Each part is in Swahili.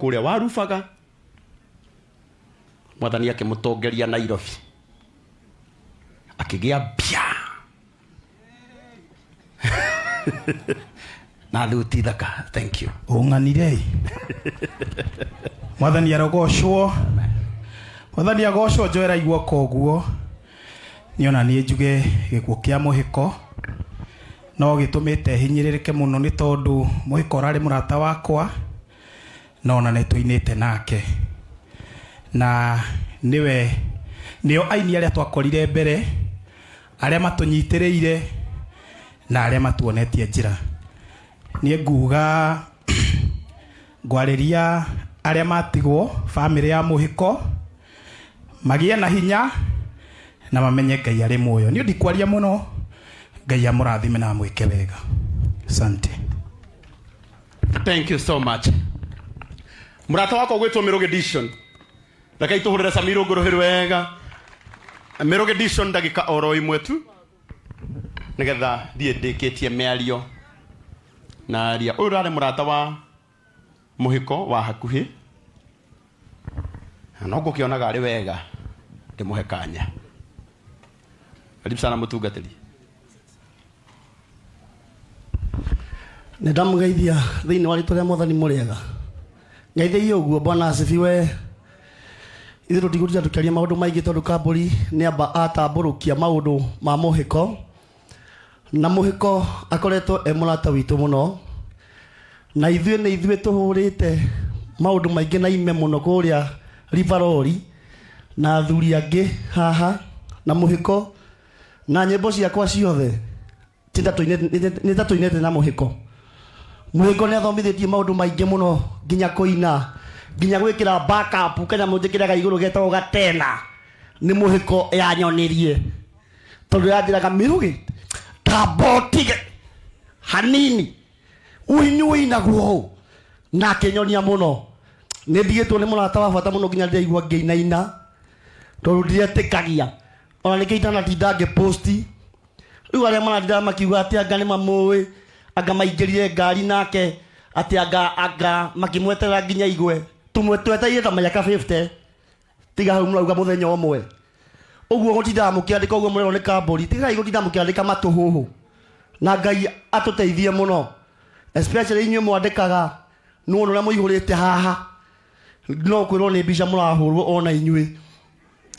kuria warubaga mwathani yake mutongeria Nairobi akigia bia na luti thaka. Thank you unganire mwathani arogocwo mwathani agocwo njoera igwo koguo niona nie njuge gikuo kia muhiko no gitumite hinyiririke muno ni tondu muhiko urari murata wakwa nona netuinite nake na nio aini aria twakorire mbere aria matunyitireire na aria matuonetie njira nie nguga ngwariria aria matigwo family ya muhiko magie na hinya na mamenye Ngai ari muoyo ni ndikwaria muno Ngai amurathime na mwike wega. Asante. Thank you so much. Murata wako gwetwo Miruge Edition reke tuhurira Samiro ngoroheru wega Miruge Edition ndagika oro imwe tu nigetha thie ndikitie miario na aria uyu rari murata wa muhiko wa hakuhi no ngukionaga ari wega ndimuhe kanya. Karibu sana mutungatiri. Ndamugeithia thiini wa ritwa ria mwathani muriega ngeithia uguo bwana asifiwe. Ithu tutigurija tukiaria maundu maingi tondu kamburi ni amba atamburukia maundu ma muhiko na muhiko akoretwo murata witu muno na ithuĩ tuhurite maundu maingi na ime muno kuria Rivarori na athuri angi haha na muhiko na nyimbo ciakwa ciothe nitatuinete na muhiko. Muhiko ni athomithitie maundu maingi muno nginya kuina nginya gwikira backup kana munjikiraga iguru getwo gatena ni muhiko yanyonirie tondu yanjiraga Miruge tabotige hanini uinyui naguo na kenyonia muno ni ndigitwo ni murata wa bata muno nginya ndigwa ngiinaina tondu ndietikagia ona nikiitana tindange posti riu aria marathiraa makiuga ati anga ni mamui anga maingirie ngari nake ati anga makimweterera nginya igwe tumwetweteire ta mayaka 50 tiga hau murauga muthenya umwe uguo gutindaga mukiandika uguo murero ni kamburi tiga gutindaga mukiandika matuhuhu na Ngai atuteithie muno especially inyuĩ mwandikaga no uria muihurite haha no kwirwo ni mbica murahurwo ona inyuĩ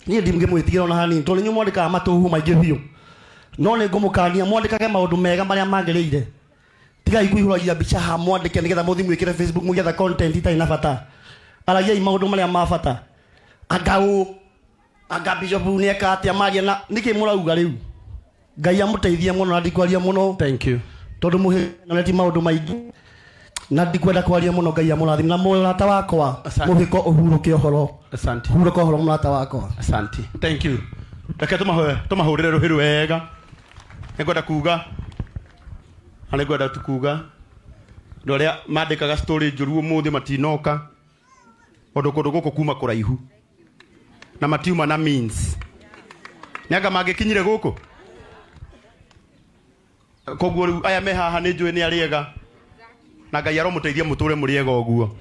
nie ndimgemwitigira ona hanini tondu inyuĩ mwandikaga matuhuhu maingi biũ no ni ngumukania mwandikage maundu mega maria magĩrĩire tiga ikuihuragia mbica ha mwandike nigetha muthi mwikire Facebook mugetha content itarĩ na bata aragiai maundu maria ma bata anga bishop ni eka atia maria na niki murauga riu Ngai amuteithie muno na ndikwaria muno. Thank you tondu muhioneti maundu maingi na ndikwenda kwaria muno Ngai amurathime na murata wakwa muhiko uhuruke uhoro. Asante. Uhuruke uhoro murata wakwa. Asante. Thank you. Reke tumahurire ruhiru wega ngwenda kuga ani ngwenda tukuga ndoria mandikaga story njuru umuthi matinoka ondu kundu guku kuma kuraihu na matiuma na means nyanga magikinyire guku koguo riu aya me haha ni njui ni ariega na Ngai aromuteithia muture muriega uguo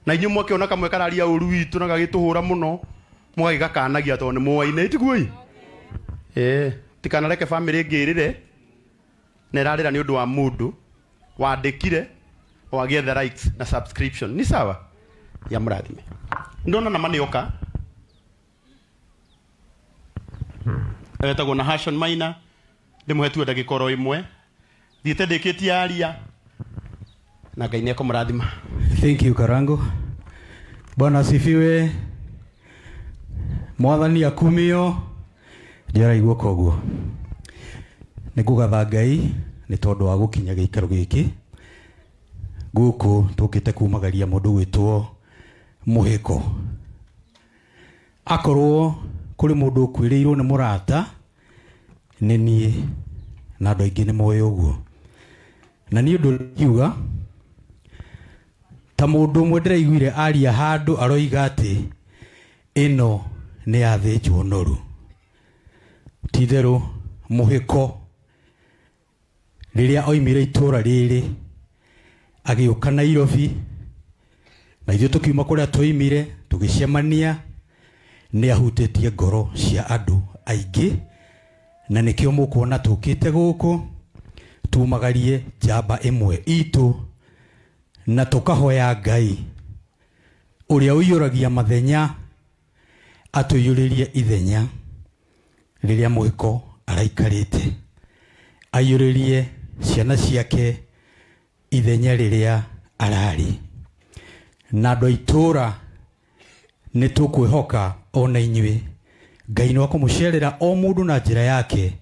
na inyu mwakiona kamwe kararia uru witu na gagituhura muno mugagikakanagia tondu ni muwaine tiguoi tikana reke family ngirire na irarira ni undu wa mundu wandikire wagie the rights na subscription ni sawa ya murathime ndona na manioka etagwo na Hashon Maina ndimuhetu ndagikoro imwe thiete ndikitie aria na Ngai nieko murathima. Thank you Karango. Bwana asifiwe. Mwathani akumio ndiraigua koguo nigugatha Ngai ni tondu wa gukinya giikaro giki guku tukite kumagaria mundu gwitwo muhiko akorwo kuri mundu ukwirirwo ni murata ni nie na andu aingi ni moyo uguo na ni undu kiuga ta mundu umwe ndiraiguire aria handu aroiga ati ino ni athinjwo noru titheru muhiko riria oimire itura riri agiuka Nairobi na ithuĩ tũkiuma kũrĩa twoimire tũgĩcemania nĩ ahutĩtie ngoro cia andũ aingĩ, na nĩkĩo mũkuona tũkĩte gũkũ tumagarie njamba ĩmwe itũ na tũkahoya Ngai ũrĩa ũiyũragia mathenya atũiyũrĩrie ithenya rĩrĩa mũhiko araikarĩte, aiyũrĩrie ciana ciake ithenya rĩrĩa ararĩ. Na andũ a itũũra nĩ tũkwĩhoka ona inyuĩ Ngai nĩ wa kũmũcerera o mũndũ na njĩra yake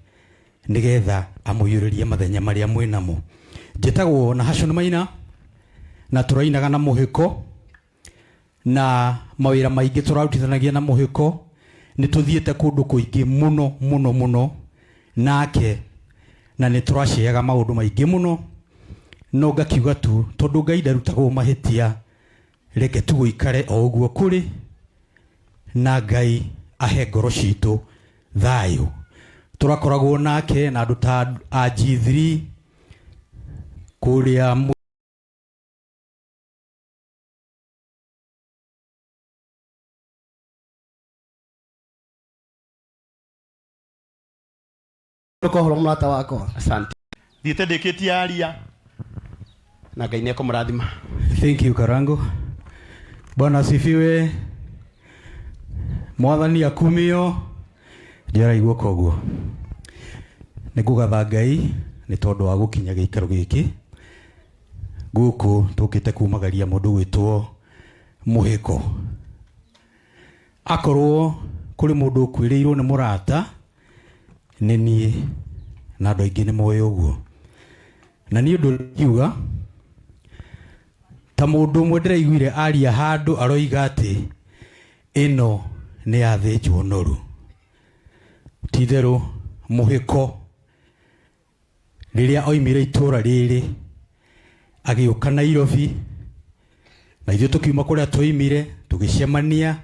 nĩgetha amũiyũrĩrie mathenya marĩa mwĩnamo. Njĩtagwo Nahashon Maina na tũrainaga na mũhiko, na mawĩra maingĩ tũrarutithanagia na mũhiko. Nĩ tũthiĩte kũndũ kũingĩ mũno mũno mũno nake, na nĩ tũraciaga maũndũ maingĩ mũno, no ngakiuga tu tondũ Ngai ndarutagwo mahĩtia, reke tu gũikare o ũguo kũrĩ, na Ngai ahe ngoro citũ thayũ. Tũrakoragwo nake na andũ ta G3 kũrĩa Kohoro mrata wakwa. Asante. Thiĩte ndĩkĩtie aria na Ngai nĩekũmũrathima. Thank you Karango. Bwana asifiwe. Mwathani akumio. Ndĩaraigua koguo. Nĩngũgatha Ngai nĩ tondũ wa gũkinya gĩikaro gĩkĩ gũkũ tũkĩte kumagaria mũndũ gwĩtwo mũhiko. Akorwo kũrĩ mũndũ ũkwĩrĩirwo nĩ mũrata nĩ niĩ, na andũ aingĩ nĩ moĩ ũguo. Na niĩ ũndũ ngiuga ta mũndũ ũmwe ndĩraiguire aria handũ aroiga atĩ ĩno nĩ yathĩnjwo noru. Ti itherũ mũhiko rĩrĩa oimire itũũra rĩrĩ agĩũka Nairobi, na ithuĩ tũkiuma kũrĩa twoimire tũgĩcemania,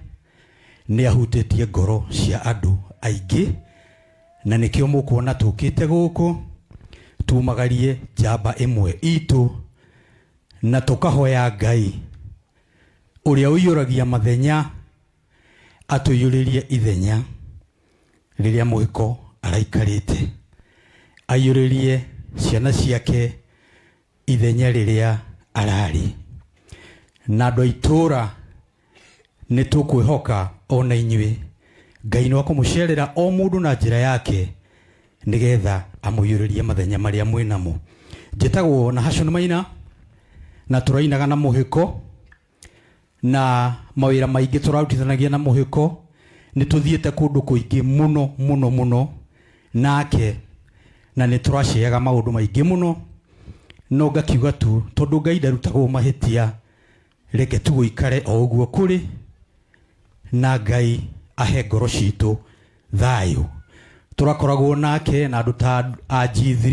nĩ ahutĩtie ngoro cia andũ aingĩ, na nĩkĩo mũkuona tũkĩte gũkũ tumagarie njamba ĩmwe itũ na tũkahoya Ngai ũrĩa ũiyũragia mathenya atũiyũrĩrie ithenya rĩrĩa mũhiko araikarĩte, aiyũrĩrie ciana ciake ithenya rĩrĩa ararĩ. Na andũ a itũũra nĩ tũkwĩhoka ona inyuĩ Ngai nĩ wa kũmũcerera o mũndũ na njĩra yake nĩgetha amũiyũrĩrie mathenya marĩa mwĩnamo. Njĩtagwo Nahashon Maina na tũrainaga na mũhiko, na mawĩra maingĩ tũrarutithanagia na mũhiko. Nĩ tũthiĩte kũndũ kũingĩ mũno mũno mũno nake, na nĩ tũraciaga maũndũ maingĩ mũno, no ngakiuga tu tondũ Ngai ndarutagwo mahĩtia, reke tu gũikare o ũguo kũrĩ, na Ngai ahe ngoro citũ thayũ. Tũrakoragwo nake na andũ ta G3